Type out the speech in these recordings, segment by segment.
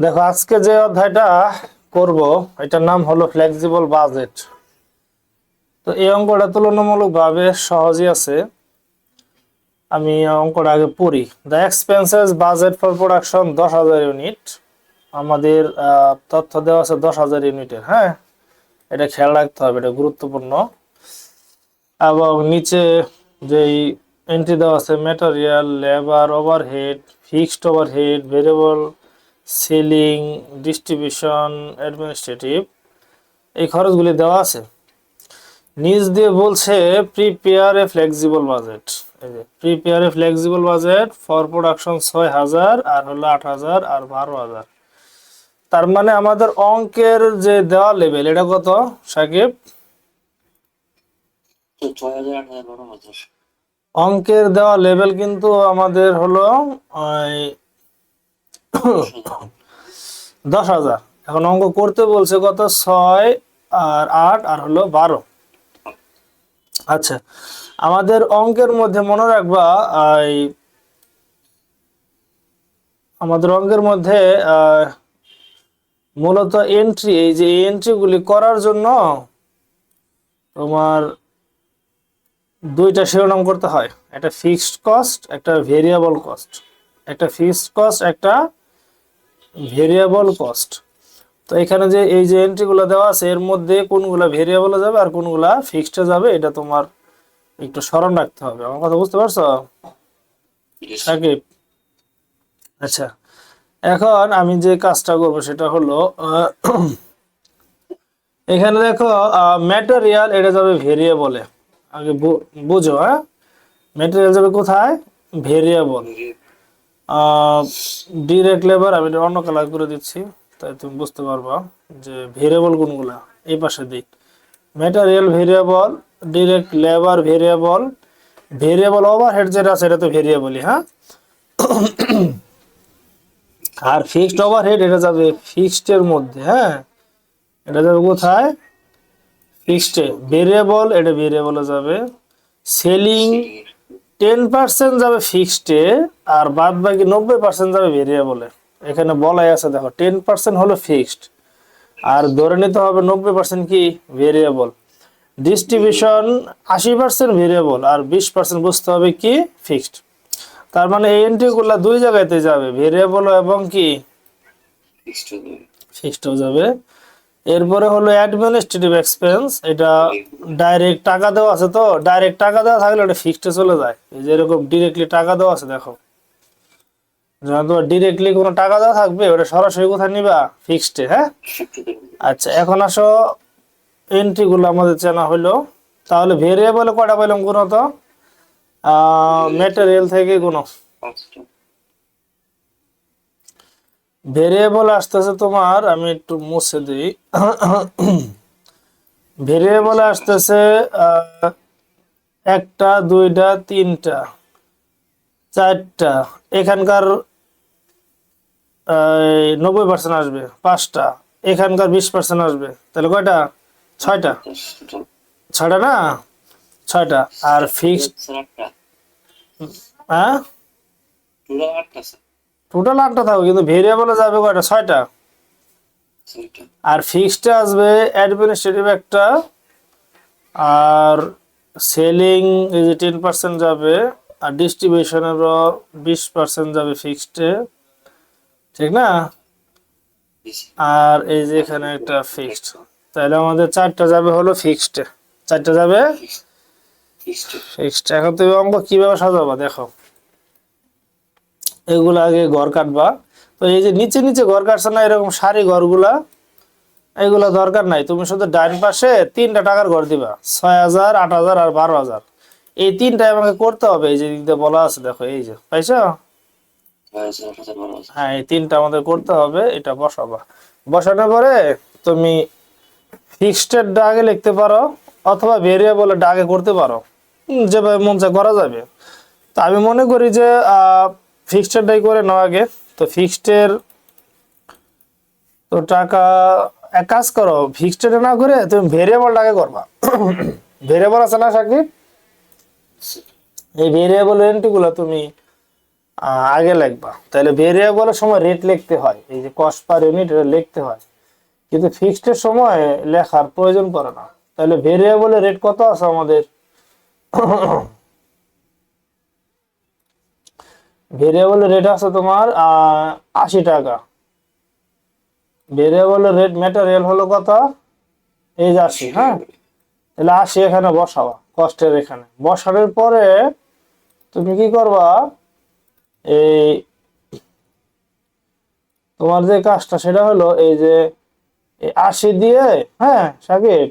দেখো আজকে যে অধ্যায়টা করব এটার নাম হলো ফ্লেক্সিবল বাজেট। তো এই অঙ্কটা তুলনামূলকভাবে সহজই আছে। আমি অঙ্কটা আগে পড়ি। The expenses budget for production 10,000 unit. আমাদের তথ্য দেওয়া আছে 10,000 ইউনিটের। হ্যাঁ, এটা খেয়াল রাখতে হবে, এটা গুরুত্বপূর্ণ। এবং নিচে যেই এন্ট্রি দেওয়া আছে material, labour, overhead, fixed overhead, variable, selling, distribution, administrative, এই খরচগুলি দেওয়া আছে। নিচ দিয়ে বলছে প্রিপেয়ার এ ফ্লেক্সিবল বাজেট। এই যে prepare a flexible budget for production 6,000 আর হলো 8,000 আর 12,000। তার মানে আমাদের অঙ্কের যে দেওয়া লেভেল এটা কত সাকিব? অঙ্কের দেওয়া লেভেল কিন্তু আমাদের হলো 10,000। এখন অঙ্ক করতে বলছে কত? 6 আর 8 আর হলো 12। আচ্ছা, আমাদের অঙ্কের মধ্যে মনে রাখবা আমাদের অঙ্কের মধ্যে মূলত এন্ট্রি, এই যে এন্ট্রিগুলি করার জন্য তোমার দুইটা শিরোনাম করতে হয়, একটা ফিক্সড কস্ট, একটা ভেরিয়েবল কস্ট। একটা ফিক্সড কস্ট, একটা ভেরিয়েবল কস্ট। তো এখানে যে এই যে এন্ট্রিগুলো দেওয়া আছে এর মধ্যে কোনগুলা ভেরিয়েবলে যাবে আর কোনগুলা ফিক্সডে যাবে এটা তোমার একটু স্মরণ রাখতে হবে। আমার কথা বুঝতে পারছো সাকিব? আচ্ছা, এখন আমি যে কাজটা করবো সেটা হলো এখানে দেখো ম্যাটেরিয়াল এটা যাবে ভেরিয়েবলে। আগে বুঝো, হ্যাঁ, ম্যাটেরিয়াল যাবে কোথায়? ভেরিয়েবল। ডিরেক্ট লেবার আমি এটা অন্য কালার করে দিচ্ছি, তাই তুমি বুঝতে পারবা যে ভেরিয়েবল কোনগুলা। এই পাশে দিই material variable, direct labour variable, variable overhead যেটা আছে এটা তো ভেরিয়েবলই। হ্যাঁ, আর ফিক্সড ওভারহেড এটা যাবে ফিক্সড এর মধ্যে। হ্যাঁ, এটা যাবে কোথায়? ফিক্সড। ভেরিয়েবল এটা ভেরিয়েবলে যাবে। সেলিং 10% যাবে ফিক্সডে আর বাদ বাকি 90% যাবে ভেরিয়েবলে। এখানে বলাই আছে দেখো 10% হলো ফিক্সড আর ধরে নিতে হবে 90% কি ভেরিয়েবল। ডিস্ট্রিবিউশন 80% ভেরিয়েবল আর 20% বুঝতে হবে কি ফিক্সড। তার মানে এই এন্ট্রিগুলো দুই জায়গাতে যাবে, ভেরিয়েবল এবং কি ফিক্সডও যাবে। এরপরে হলো অ্যাডমিনিস্ট্রেটিভ এক্সপেন্স, এটা ডাইরেক্ট টাকা দেওয়া আছে, তো ডাইরেক্ট টাকা দেওয়া থাকলে ওটা ফিক্সডে চলে যায়। এই যে এরকম ডিরেক্টলি টাকা দেওয়া আছে দেখো, যখন তোমার ডিরেক্টলি কোনো টাকা দেওয়া থাকবে ওটা সরাসরি কোথায় নিবা? ফিক্সডে। হ্যাঁ, আচ্ছা, এখন আসো এন্ট্রিগুলো আমাদের চেনা হলো। তাহলে ভেরিয়েবলে কয়টা পাইলাম গুণ? তো ম্যাটেরিয়াল থেকে গুণ। ভেরিয়েবল আসতেছে তোমার, আমি একটু মুছে দিই। ভেরিয়েবলে আসতেছে একটা, দুইটা, তিনটা, চারটা। এখানকার 90% আসবে। পাঁচটা। এখানকার 20% আসবে। তাহলে কয়টা? ছয়টা। ছয়টা না? ছয়টা। আর ফিক্সড, হ্যাঁ, টোটাল 8টা থাকবে, কিন্তু ভেরিয়েবলে যাবে কয়টা? ছয়টা। আর ফিক্সডে আসবে অ্যাডমিনিস্ট্রেটিভ একটা, আর সেলিং এই যে 10% যাবে, আর ডিস্ট্রিবিউশনেরও 20% যাবে ফিক্সডে, ঠিক না? আর এই যে এখানে একটা ফিক্সড। তাহলে আমাদের 4টা যাবে হলো ফিক্সডে, 4টা যাবে ফিক্সড। এখন তুমি অঙ্ক কিভাবে সাজাবা দেখো। এগুলো আগে ঘর কাটবা। তো এই যে নিচে নিচে ঘর কাটছে না, এরকম সারি ঘরগুলা, এগুলা দরকার নাই। তুমি শুধু ডান পাশে 3টা টাকার ঘর দিবা, 6,000, 8,000 আর 12,000। এই 3টাই আমাকে করতে হবে। এই যে দিক দিয়ে বলা আছে দেখো, এই যে পাইছো? হ্যাঁ, এই 3টা আমাদের করতে হবে। এটা বসাবা। বসানোর পরে তুমি ফিক্সড আগে লিখতে পারো অথবা ভেরিয়েবল আগে করতে পারো, যেভাবে মন চায় করা যাবে। তো আমি মনে করি যে ফিক্সডটাই করে নাও আগে। তো ফিক্সডের তো টাকা, এক কাজ করো, ফিক্সড না করে তুমি ভেরিয়েবলটা আগে করবা। ভেরিয়েবল আছে না সাকিব? এই ভেরিয়েবল এন্ট্রিগুলো তুমি আগে লিখবা, তাহলে ভেরিয়েবলের সময় রেট লিখতে হয়, এই যে কস্ট পার ইউনিট এটা লিখতে হয়, কিন্তু ফিক্সডের সময় লেখার প্রয়োজন পড়ে না। তাহলে ভেরিয়েবলের রেট কত আছে আমাদের? ভেরিয়েবলের রেট আছে তোমার 80 টাকা। ভেরিয়েবলের রেট ম্যাটেরিয়াল হলো কত? এই যে 80। হ্যাঁ, তাহলে 80 এখানে বসাবা, কস্টের এখানে বসানোর পরে তুমি কি করবা, এই তোমার যে কাজটা সেটা হলো এই যে 80 দিয়ে, হ্যাঁ সাকিব,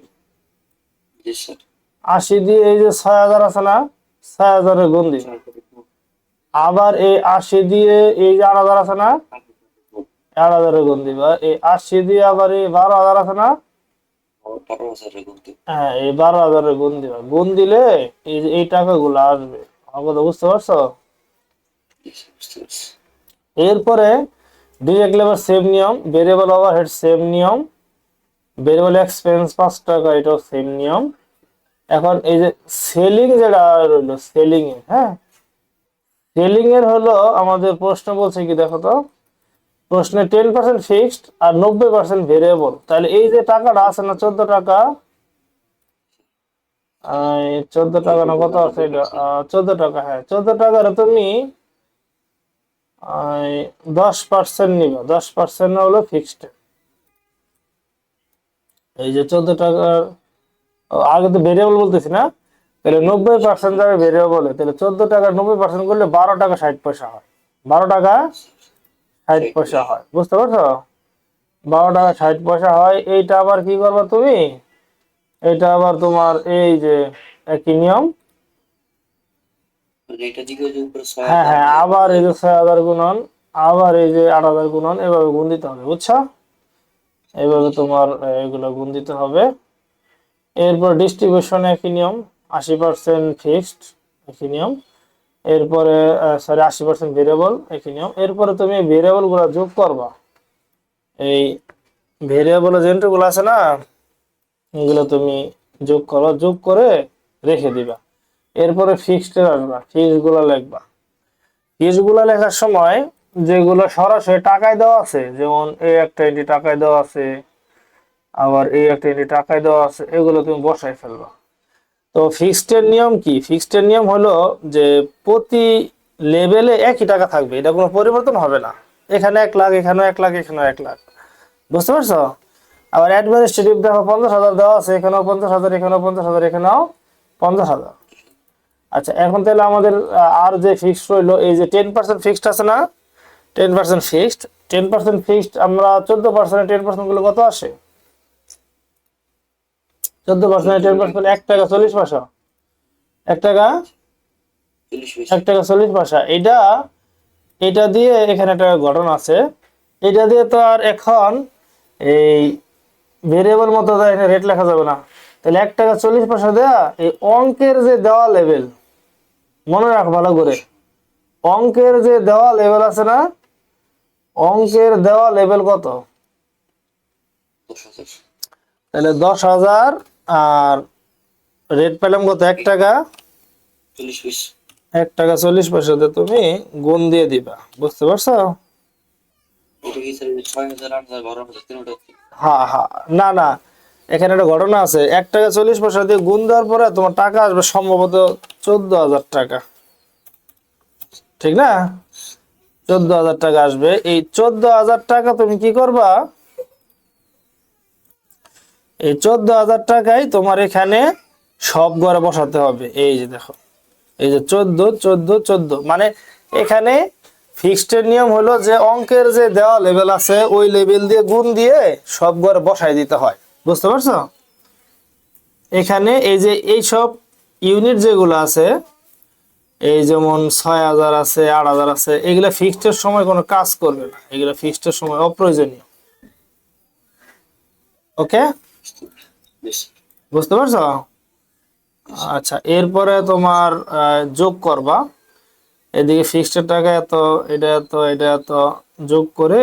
80 দিয়ে এই যে 6000 আছে না, 6000-এর গুণ দিবা। আবার এই 80 দিয়ে এই যে 8000 আছে না, 8000-এর গুণ দিবা। এই 80 দিয়ে আবার এই 12000 আছে না, হ্যাঁ এই 12000-এর গুণ দিবা। গুণ দিলে এই যে এই টাকাগুলো আসবে। কথা বুঝতে পারছো? এরপরে ডিরেক্ট লেবার সেম নিয়ম, ভেরিয়েবল ওভারহেড সেম নিয়ম, ভেরিয়েবল এক্সপেন্স 5 টাকা এটাও সেম নিয়ম। এখন এই যে সেলিং যেটা রইলো, সেলিং এর, হ্যাঁ সেলিং এর হলো আমাদের প্রশ্ন বলছে কি দেখো তো, প্রশ্নে 10% ফিক্সড আর 90% ভেরিয়েবল। তাহলে এই যে টাকাটা আছে না 14 টাকা, 14 টাকা না কত আছে এটা, 14 টাকা, হ্যাঁ 14 টাকার তুমি 10% নিবা, 10% হলো ফিক্সড। এই যে 14 টাকার আগে তো ভেরিয়েবল বলতেছি না, তাহলে 90% যাবে ভেরিয়েবলে, তাহলে 14 টাকার 90% করলে 12 টাকা 60 পয়সা হয়। 12 টাকা 60 পয়সা হয়, বুঝতে পারছো? 12 টাকা 60 পয়সা হয়। এইটা আবার কি করবা তুমি, এটা আবার তোমার এই যে একই নিয়ম, হ্যাঁ হ্যাঁ আবার এই যে 6000 গুণন, আবার এই যে 8000 গুণন, এভাবে গুণ দিতে হবে, বুঝছো? এইভাবে তোমার এগুলো গুণ দিতে হবে। এরপর ডিস্ট্রিবিউশন একই নিয়ম, 80% ফিক্সড একই নিয়ম। এরপরে সরি 80% ভেরিয়েবল একই নিয়ম। এরপরে তুমি ভেরিয়েবল গুলো যোগ করবা, এই ভেরিয়েবলের যেগুলো আছে না এগুলো তুমি যোগ করো, যোগ করে রেখে দিবা। এরপরে ফিক্সড আসবা, ফিক্সড গুলো লিখবা। ফিক্সড গুলো লেখার সময় যেগুলো সরাসরি টাকায় দেওয়া আছে, যেমন এই একটা এন্ট্রি টাকায় দেওয়া আছে, আবার এই একটা এন্ট্রি টাকায় দেওয়া আছে, এগুলো তুমি বসাই ফেলবা। তো ফিক্সড এর নিয়ম কি? ফিক্সড এর নিয়ম হলো যে প্রতি লেভেলে একই টাকা থাকবে, এটা কোনো পরিবর্তন হবে না। এখানে 1 লাখ, এখানেও 1 লাখ, এখানেও 1 লাখ, বুঝতে পারছো? আবার অ্যাডমিনিস্ট্রেটিভ দেখো 50,000 দেওয়া আছে, এখানেও 50,000, এখানেও 50,000, এখানেও 50,000। আচ্ছা এখন তাহলে আমাদের আর যে ফিক্সড রইলো, এই যে 10% ফিক্সড আছে না, 10% ফিক্সড, 10% ফিক্সড আমরা 14% 10% গুলো কত আসে? 14% 10% 1 টাকা 40 পয়সা, 1 টাকা 1 টাকা 40 পয়সা। এটা এটা দিয়ে এখানে একটা ঘটনা আছে, এটা দিয়ে তো আর এখন এই ভেরিয়েবল মতো এখানে রেট লেখা যাবে না। তাহলে 1 টাকা 40 পয়সা দেয়া, এই অঙ্কের যে দেওয়া লেভেল, মনে রাখ ভালো করে, অঙ্কের যে দেওয়া লেভেল আছে না, অঙ্কের দেওয়া লেভেল কত? তাহলে 10,000, আর রেট পেলাম কত? 1 টাকা 1 টাকা 40 পয়সাতে তুমি গুণ দিয়ে দিবা, বুঝতে পারছো? হ্যাঁ হ্যাঁ, না না, এখানে একটা ঘটনা আছে, 1 টাকা 40 পয়সা দিয়ে গুণ দেওয়ার পরে তোমার টাকা আসবে সম্ভবত 14,000 টাকা, ঠিক না? 14,000 টাকা আসবে। এই 14,000 টাকা তুমি কি করবা, এই 14,000 টাকাই তোমার এখানে সব ঘরে বসাতে হবে। এই যে দেখো, এই যে 14 14 14, মানে এখানে ফিক্সড এর নিয়ম হলো যে অঙ্কের যে দেওয়া লেভেল আছে ওই লেভেল দিয়ে গুণ দিয়ে সব ঘরে বসাই দিতে হয়, বুঝতে পারছো? এখানে এই যে এই সব ইউনিট যেগুলো আছে, এই যেমন 6,000 আছে, 8,000 আছে, এগুলা ফিক্সড এর সময় কোনো কাজ করবে না, এগুলা ফিক্সড এর সময় অপ্রয়োজনীয়। ওকে, বুঝতে পারছো? আচ্ছা এরপরে তোমার যোগ করবা, এদিকে ফিক্সড টাকা এত, এটা এত, এটা এত, যোগ করে,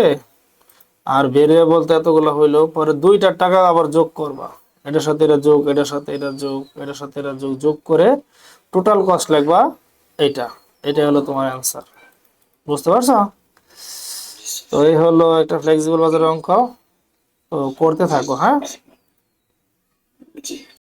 আর ভেরিয়েবল তো এতগুলো হইলো, পরে দুইটার টাকা আবার যোগ করবা, এটার সাথে এটা যোগ, এটার সাথে এটা যোগ, এটার সাথে এটা যোগ, যোগ করে টোটাল কস্ট লিখবা। এটা এটা হলো তোমার অ্যান্সার। বুঝতে পারছো? তো এই হলো একটা ফ্লেক্সিবল বাজারের অঙ্ক। তো করতে থাকো, হ্যাঁ।